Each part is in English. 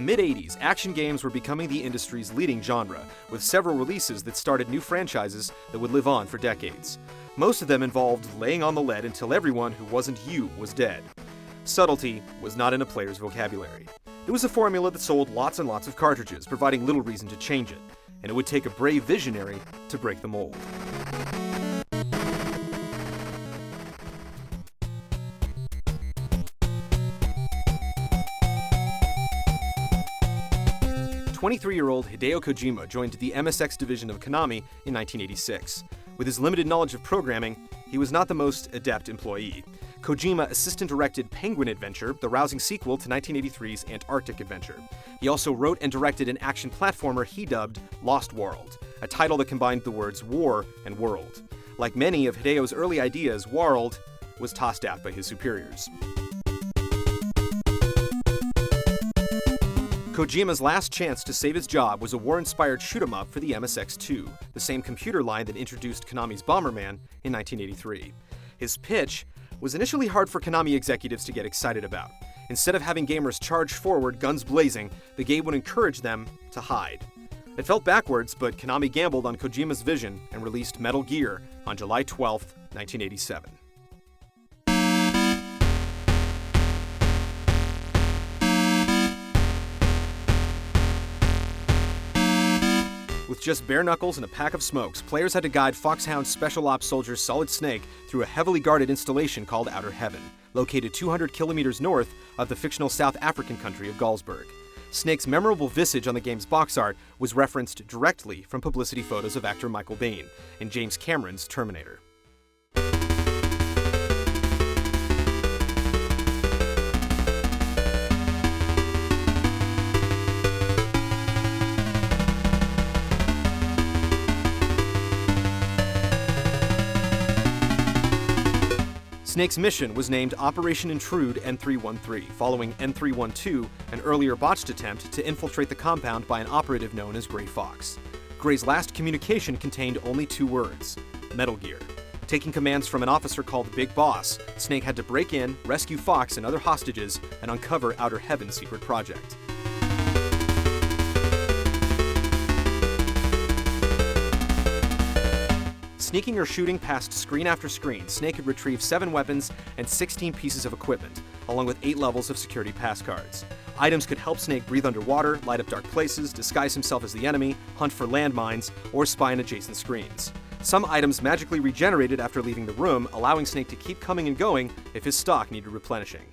mid-80s, action games were becoming the industry's leading genre, with several releases that started new franchises that would live on for decades. Most of them involved laying on the lead until everyone who wasn't you was dead. Subtlety was not in a player's vocabulary. It was a formula that sold lots and lots of cartridges, providing little reason to change it, and it would take a brave visionary to break the mold. "23-year-old Hideo Kojima joined the MSX division of Konami in 1986. With his limited knowledge of programming, he was not the most adept employee. Kojima assistant-directed Penguin Adventure, the rousing sequel to 1983's Antarctic Adventure. He also wrote and directed an action platformer he dubbed Lost World, a title that combined the words war and world. Like many of Hideo's early ideas, World was tossed out by his superiors. Kojima's last chance to save his job was a war-inspired shoot-'em-up for the MSX2, the same computer line that introduced Konami's Bomberman in 1983. His pitch was initially hard for Konami executives to get excited about. Instead of having gamers charge forward, guns blazing, the game would encourage them to hide. It felt backwards, but Konami gambled on Kojima's vision and released Metal Gear on July 12, 1987. With just bare knuckles and a pack of smokes, players had to guide Foxhound Special Ops soldier Solid Snake through a heavily guarded installation called Outer Heaven, located 200 kilometers north of the fictional South African country of Galsburg. Snake's memorable visage on the game's box art was referenced directly from publicity photos of actor Michael Biehn in James Cameron's Terminator. Snake's mission was named Operation Intrude N313, following N312, an earlier botched attempt to infiltrate the compound by an operative known as Gray Fox. Gray's last communication contained only 2 words: Metal Gear. Taking commands from an officer called Big Boss, Snake had to break in, rescue Fox and other hostages, and uncover Outer Heaven's secret project. Sneaking or shooting past screen after screen, Snake could retrieve 7 weapons and 16 pieces of equipment, along with 8 levels of security pass cards. Items could help Snake breathe underwater, light up dark places, disguise himself as the enemy, hunt for landmines, or spy on adjacent screens. Some items magically regenerated after leaving the room, allowing Snake to keep coming and going if his stock needed replenishing.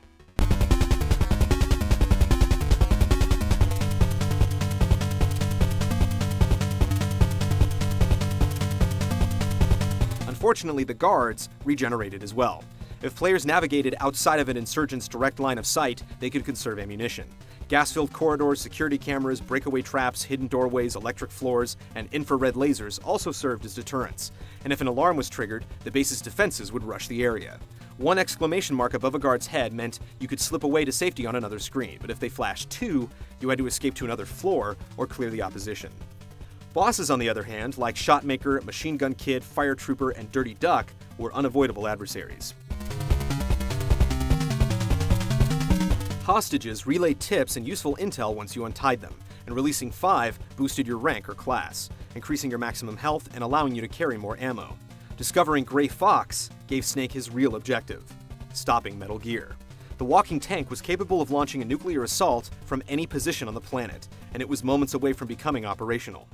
Unfortunately, the guards regenerated as well. If players navigated outside of an insurgent's direct line of sight, they could conserve ammunition. Gas-filled corridors, security cameras, breakaway traps, hidden doorways, electric floors, and infrared lasers also served as deterrents. And if an alarm was triggered, the base's defenses would rush the area. 1 exclamation mark above a guard's head meant you could slip away to safety on another screen, but if they flashed 2, you had to escape to another floor or clear the opposition. Bosses, on the other hand, like Shotmaker, Machine Gun Kid, Fire Trooper, and Dirty Duck, were unavoidable adversaries. Hostages relayed tips and useful intel once you untied them, and releasing 5 boosted your rank or class, increasing your maximum health and allowing you to carry more ammo. Discovering Gray Fox gave Snake his real objective: stopping Metal Gear. The walking tank was capable of launching a nuclear assault from any position on the planet, and it was moments away from becoming operational.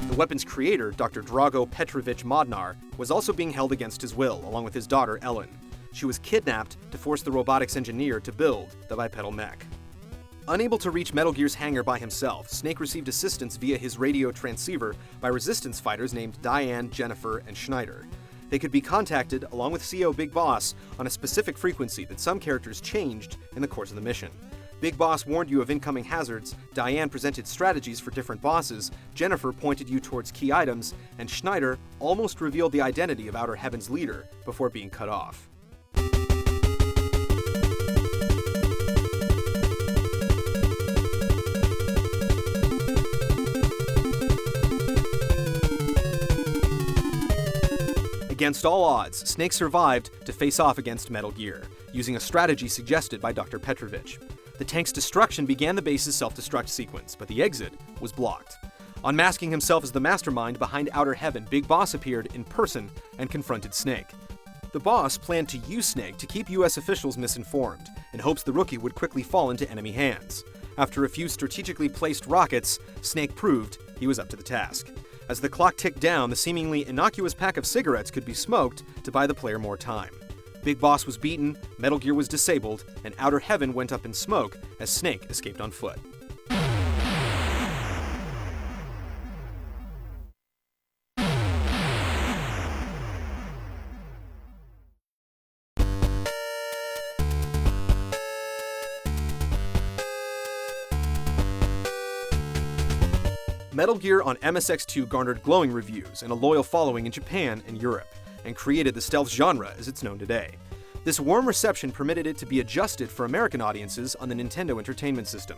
The weapon's creator, Dr. Drago Petrovich Modnar, was also being held against his will, along with his daughter, Ellen. She was kidnapped to force the robotics engineer to build the bipedal mech. Unable to reach Metal Gear's hangar by himself, Snake received assistance via his radio transceiver by resistance fighters named Diane, Jennifer, and Schneider. They could be contacted, along with CO Big Boss, on a specific frequency that some characters changed in the course of the mission. Big Boss warned you of incoming hazards, Diane presented strategies for different bosses, Jennifer pointed you towards key items, and Schneider almost revealed the identity of Outer Heaven's leader before being cut off. Against all odds, Snake survived to face off against Metal Gear, using a strategy suggested by Dr. Petrovich. The tank's destruction began the base's self-destruct sequence, but the exit was blocked. Unmasking himself as the mastermind behind Outer Heaven, Big Boss appeared in person and confronted Snake. The boss planned to use Snake to keep US officials misinformed, in hopes the rookie would quickly fall into enemy hands. After a few strategically placed rockets, Snake proved he was up to the task. As the clock ticked down, the seemingly innocuous pack of cigarettes could be smoked to buy the player more time. Big Boss was beaten, Metal Gear was disabled, and Outer Heaven went up in smoke as Snake escaped on foot. Metal Gear on MSX2 garnered glowing reviews and a loyal following in Japan and Europe, and created the stealth genre as it's known today. This warm reception permitted it to be adjusted for American audiences on the Nintendo Entertainment System.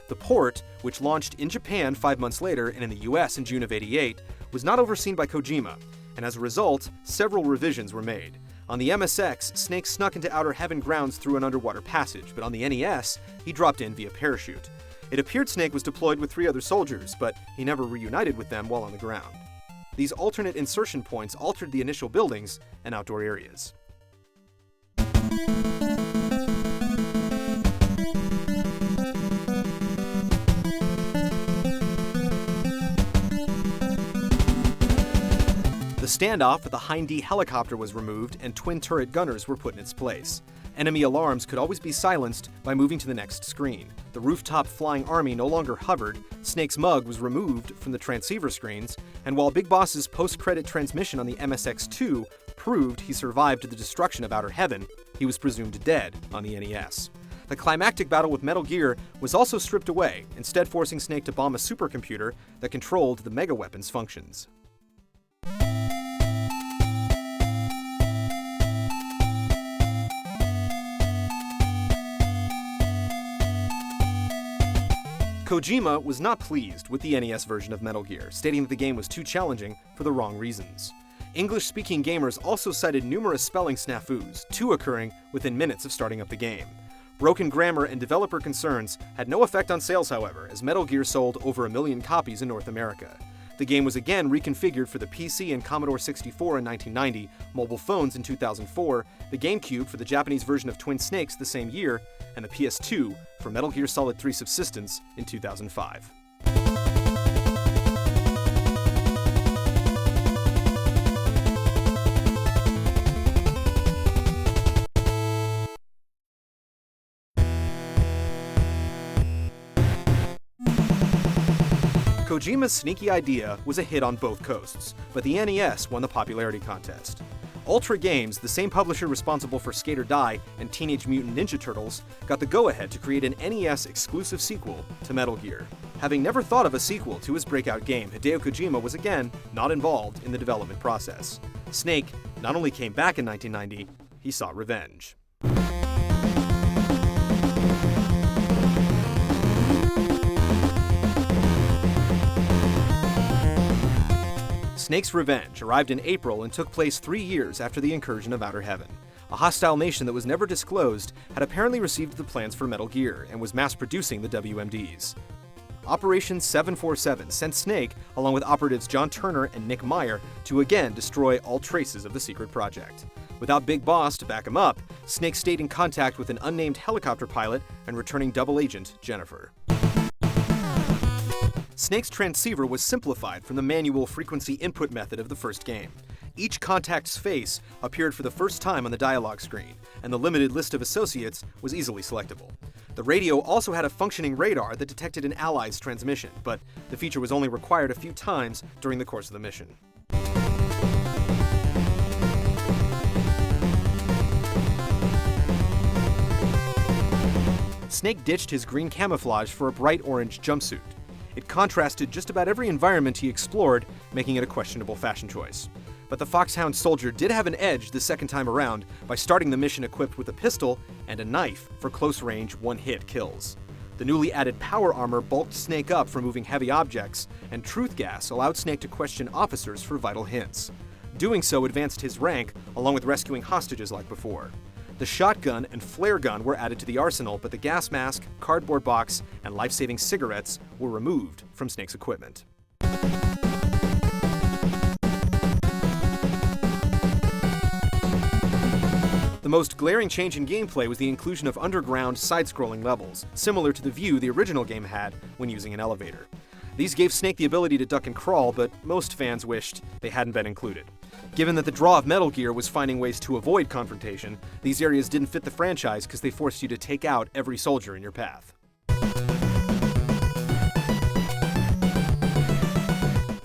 The port, which launched in Japan 5 months later and in the US in June of '88, was not overseen by Kojima, and as a result, several revisions were made. On the MSX, Snake snuck into Outer Heaven grounds through an underwater passage, but on the NES, he dropped in via parachute. It appeared Snake was deployed with 3 other soldiers, but he never reunited with them while on the ground. These alternate insertion points altered the initial buildings and outdoor areas. The standoff with the Hind D helicopter was removed and twin turret gunners were put in its place. Enemy alarms could always be silenced by moving to the next screen. The rooftop flying army no longer hovered, Snake's mug was removed from the transceiver screens, and while Big Boss's post-credit transmission on the MSX2 proved he survived the destruction of Outer Heaven, he was presumed dead on the NES. The climactic battle with Metal Gear was also stripped away, instead forcing Snake to bomb a supercomputer that controlled the mega weapon's functions. Kojima was not pleased with the NES version of Metal Gear, stating that the game was too challenging for the wrong reasons. English-speaking gamers also cited numerous spelling snafus, 2 occurring within minutes of starting up the game. Broken grammar and developer concerns had no effect on sales, however, as Metal Gear sold over 1 million copies in North America. The game was again reconfigured for the PC and Commodore 64 in 1990, mobile phones in 2004, the GameCube for the Japanese version of Twin Snakes the same year, and the PS2 for Metal Gear Solid 3 Subsistence in 2005. Kojima's sneaky idea was a hit on both coasts, but the NES won the popularity contest. Ultra Games, the same publisher responsible for Skate or Die and Teenage Mutant Ninja Turtles, got the go-ahead to create an NES-exclusive sequel to Metal Gear. Having never thought of a sequel to his breakout game, Hideo Kojima was again not involved in the development process. Snake not only came back in 1990, he sought revenge. Snake's Revenge arrived in April and took place 3 years after the incursion of Outer Heaven. A hostile nation that was never disclosed had apparently received the plans for Metal Gear and was mass-producing the WMDs. Operation 747 sent Snake, along with operatives John Turner and Nick Meyer, to again destroy all traces of the secret project. Without Big Boss to back him up, Snake stayed in contact with an unnamed helicopter pilot and returning double agent Jennifer. Snake's transceiver was simplified from the manual frequency input method of the first game. Each contact's face appeared for the first time on the dialogue screen, and the limited list of associates was easily selectable. The radio also had a functioning radar that detected an ally's transmission, but the feature was only required a few times during the course of the mission. Snake ditched his green camouflage for a bright orange jumpsuit. It contrasted just about every environment he explored, making it a questionable fashion choice. But the Foxhound soldier did have an edge the second time around by starting the mission equipped with a pistol and a knife for close-range, one-hit kills. The newly added power armor bulked Snake up for moving heavy objects, and truth gas allowed Snake to question officers for vital hints. Doing so advanced his rank, along with rescuing hostages like before. The shotgun and flare gun were added to the arsenal, but the gas mask, cardboard box, and life-saving cigarettes were removed from Snake's equipment. The most glaring change in gameplay was the inclusion of underground, side-scrolling levels, similar to the view the original game had when using an elevator. These gave Snake the ability to duck and crawl, but most fans wished they hadn't been included. Given that the draw of Metal Gear was finding ways to avoid confrontation, these areas didn't fit the franchise because they forced you to take out every soldier in your path.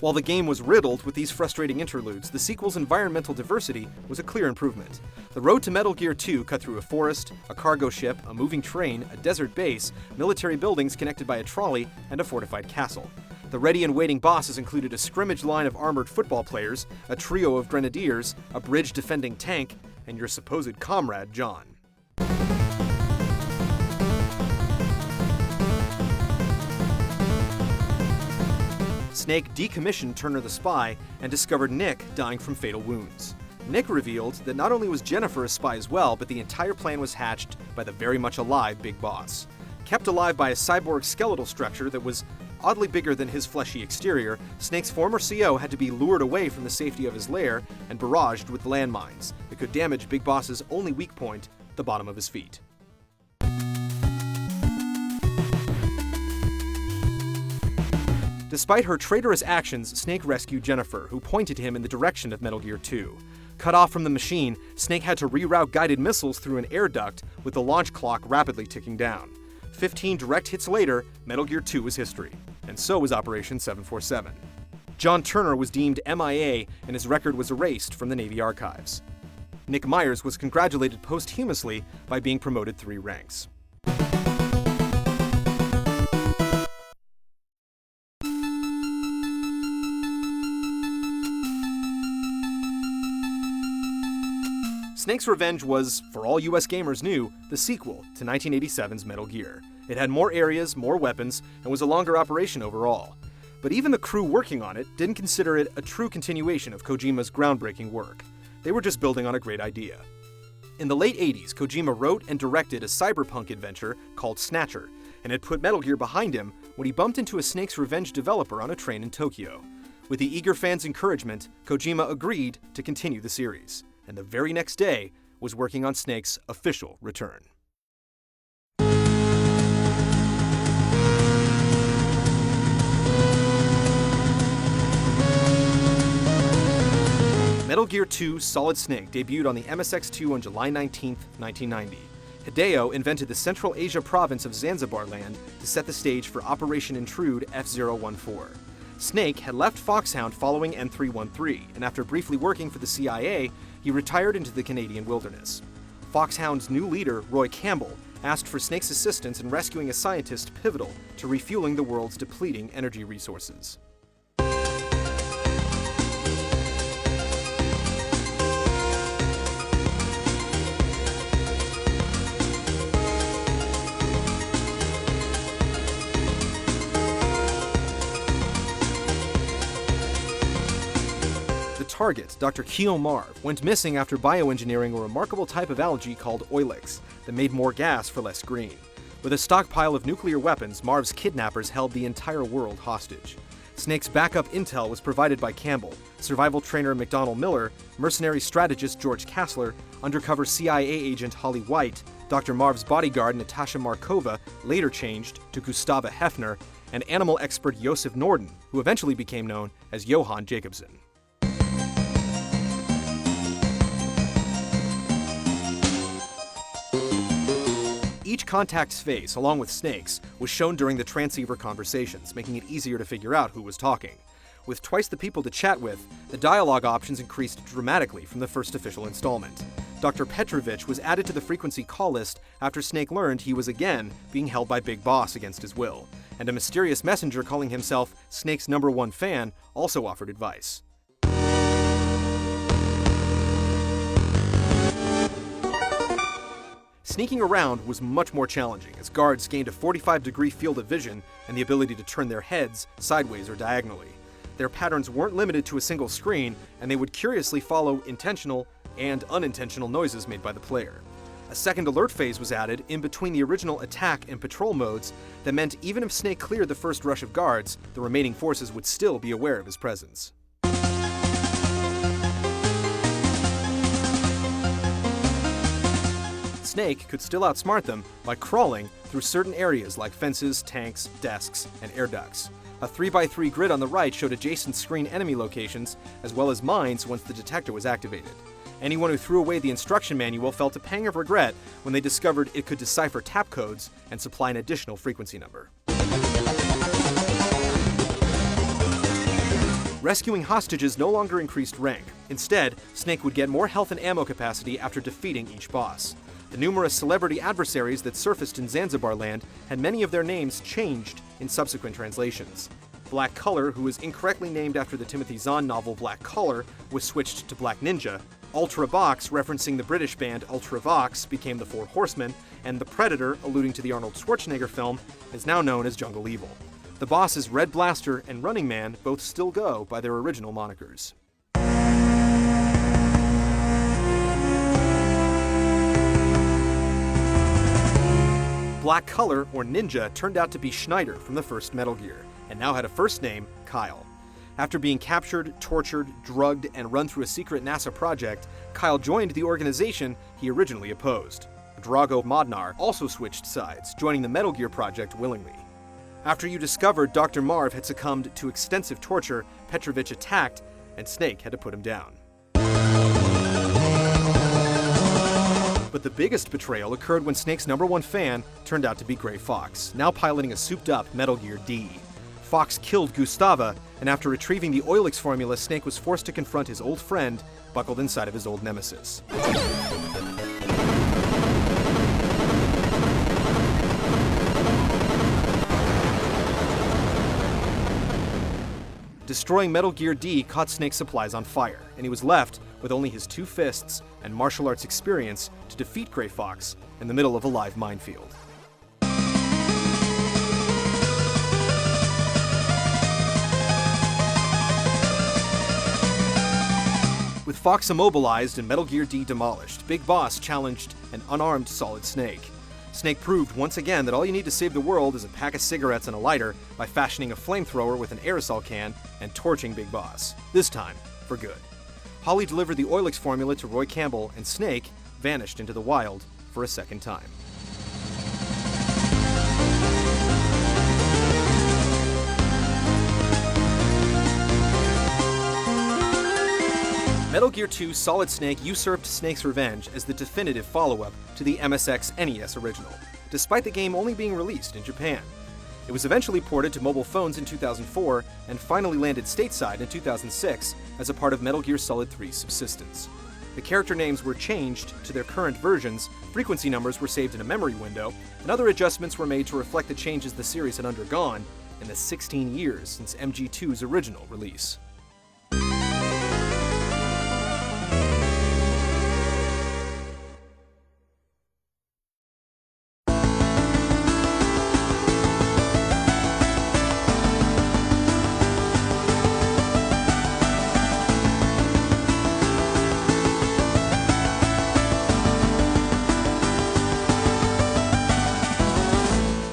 While the game was riddled with these frustrating interludes, the sequel's environmental diversity was a clear improvement. The road to Metal Gear 2 cut through a forest, a cargo ship, a moving train, a desert base, military buildings connected by a trolley, and a fortified castle. The ready and waiting bosses included a scrimmage line of armored football players, a trio of grenadiers, a bridge-defending tank, and your supposed comrade, John. Snake decommissioned Turner the Spy and discovered Nick dying from fatal wounds. Nick revealed that not only was Jennifer a spy as well, but the entire plan was hatched by the very much alive Big Boss. Kept alive by a cyborg skeletal structure that was oddly bigger than his fleshy exterior, Snake's former CO had to be lured away from the safety of his lair and barraged with landmines that could damage Big Boss's only weak point, the bottom of his feet. Despite her traitorous actions, Snake rescued Jennifer, who pointed him in the direction of Metal Gear 2. Cut off from the machine, Snake had to reroute guided missiles through an air duct, with the launch clock rapidly ticking down. 15 direct hits later, Metal Gear 2 was history, and so was Operation 747. John Turner was deemed MIA, and his record was erased from the Navy archives. Nick Myers was congratulated posthumously by being promoted 3 ranks. Snake's Revenge was, for all US gamers knew, the sequel to 1987's Metal Gear. It had more areas, more weapons, and was a longer operation overall. But even the crew working on it didn't consider it a true continuation of Kojima's groundbreaking work. They were just building on a great idea. In the late 80s, Kojima wrote and directed a cyberpunk adventure called Snatcher, and had put Metal Gear behind him when he bumped into a Snake's Revenge developer on a train in Tokyo. With the eager fans' encouragement, Kojima agreed to continue the series, and the very next day was working on Snake's official return. Metal Gear 2 Solid Snake debuted on the MSX2 on July 19, 1990. Hideo invented the Central Asia province of Zanzibar land to set the stage for Operation Intrude F-014. Snake had left Foxhound following N313, and after briefly working for the CIA, he retired into the Canadian wilderness. Foxhound's new leader, Roy Campbell, asked for Snake's assistance in rescuing a scientist pivotal to refueling the world's depleting energy resources. Target, Dr. Keo Marv, went missing after bioengineering a remarkable type of algae called oilix that made more gas for less green. With a stockpile of nuclear weapons, Marv's kidnappers held the entire world hostage. Snake's backup intel was provided by Campbell, survival trainer McDonnell Miller, mercenary strategist George Kassler, undercover CIA agent Holly White, Dr. Marv's bodyguard Natasha Markova, later changed to Gustava Hefner, and animal expert Josef Norden, who eventually became known as Johan Jacobsen. Each contact's face, along with Snake's, was shown during the transceiver conversations, making it easier to figure out who was talking. With twice the people to chat with, the dialogue options increased dramatically from the first official installment. Dr. Petrovich was added to the frequency call list after Snake learned he was again being held by Big Boss against his will, and a mysterious messenger calling himself Snake's #1 fan also offered advice. Sneaking around was much more challenging, as guards gained a 45-degree field of vision and the ability to turn their heads sideways or diagonally. Their patterns weren't limited to a single screen, and they would curiously follow intentional and unintentional noises made by the player. A second alert phase was added in between the original attack and patrol modes that meant even if Snake cleared the first rush of guards, the remaining forces would still be aware of his presence. Snake could still outsmart them by crawling through certain areas like fences, tanks, desks, and air ducts. A 3x3 grid on the right showed adjacent screen enemy locations, as well as mines once the detector was activated. Anyone who threw away the instruction manual felt a pang of regret when they discovered it could decipher tap codes and supply an additional frequency number. Rescuing hostages no longer increased rank. Instead, Snake would get more health and ammo capacity after defeating each boss. The numerous celebrity adversaries that surfaced in Zanzibar Land had many of their names changed in subsequent translations. Black Color, who was incorrectly named after the Timothy Zahn novel Black Collar, was switched to Black Ninja. Ultra Vox, referencing the British band Ultra Vox, became the Four Horsemen, and the Predator, alluding to the Arnold Schwarzenegger film, is now known as Jungle Evil. The bosses Red Blaster and Running Man both still go by their original monikers. Black Color, or Ninja, turned out to be Schneider from the first Metal Gear, and now had a first name, Kyle. After being captured, tortured, drugged, and run through a secret NASA project, Kyle joined the organization he originally opposed. Drago Modnar also switched sides, joining the Metal Gear project willingly. After you discovered Dr. Marv had succumbed to extensive torture, Petrovich attacked, and Snake had to put him down. But the biggest betrayal occurred when Snake's #1 fan turned out to be Gray Fox, now piloting a souped-up Metal Gear D. Fox killed Gustava, and after retrieving the Oilix formula, Snake was forced to confront his old friend, buckled inside of his old nemesis. Destroying Metal Gear D caught Snake's supplies on fire, and he was left with only his 2 fists and martial arts experience to defeat Gray Fox in the middle of a live minefield. With Fox immobilized and Metal Gear D demolished, Big Boss challenged an unarmed Solid Snake. Snake proved once again that all you need to save the world is a pack of cigarettes and a lighter by fashioning a flamethrower with an aerosol can and torching Big Boss, this time for good. Holly delivered the Oilix formula to Roy Campbell, and Snake vanished into the wild for a second time. Metal Gear 2 Solid Snake usurped Snake's Revenge as the definitive follow-up to the MSX NES original, despite the game only being released in Japan. It was eventually ported to mobile phones in 2004 and finally landed stateside in 2006 as a part of Metal Gear Solid 3's subsistence. The character names were changed to their current versions, frequency numbers were saved in a memory window, and other adjustments were made to reflect the changes the series had undergone in the 16 years since MG2's original release.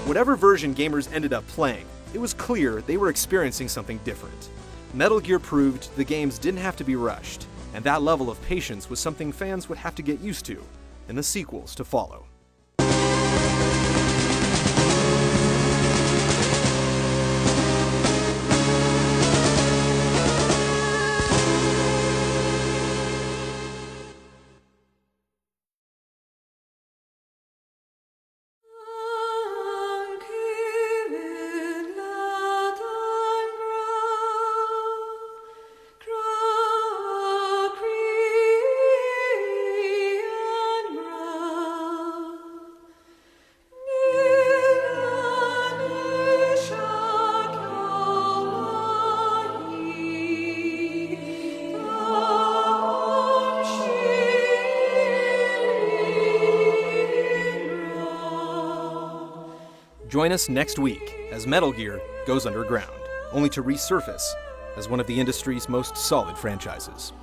Whatever version gamers ended up playing, it was clear they were experiencing something different. Metal Gear proved the games didn't have to be rushed, and that level of patience was something fans would have to get used to in the sequels to follow. Join us next week as Metal Gear goes underground, only to resurface as one of the industry's most solid franchises.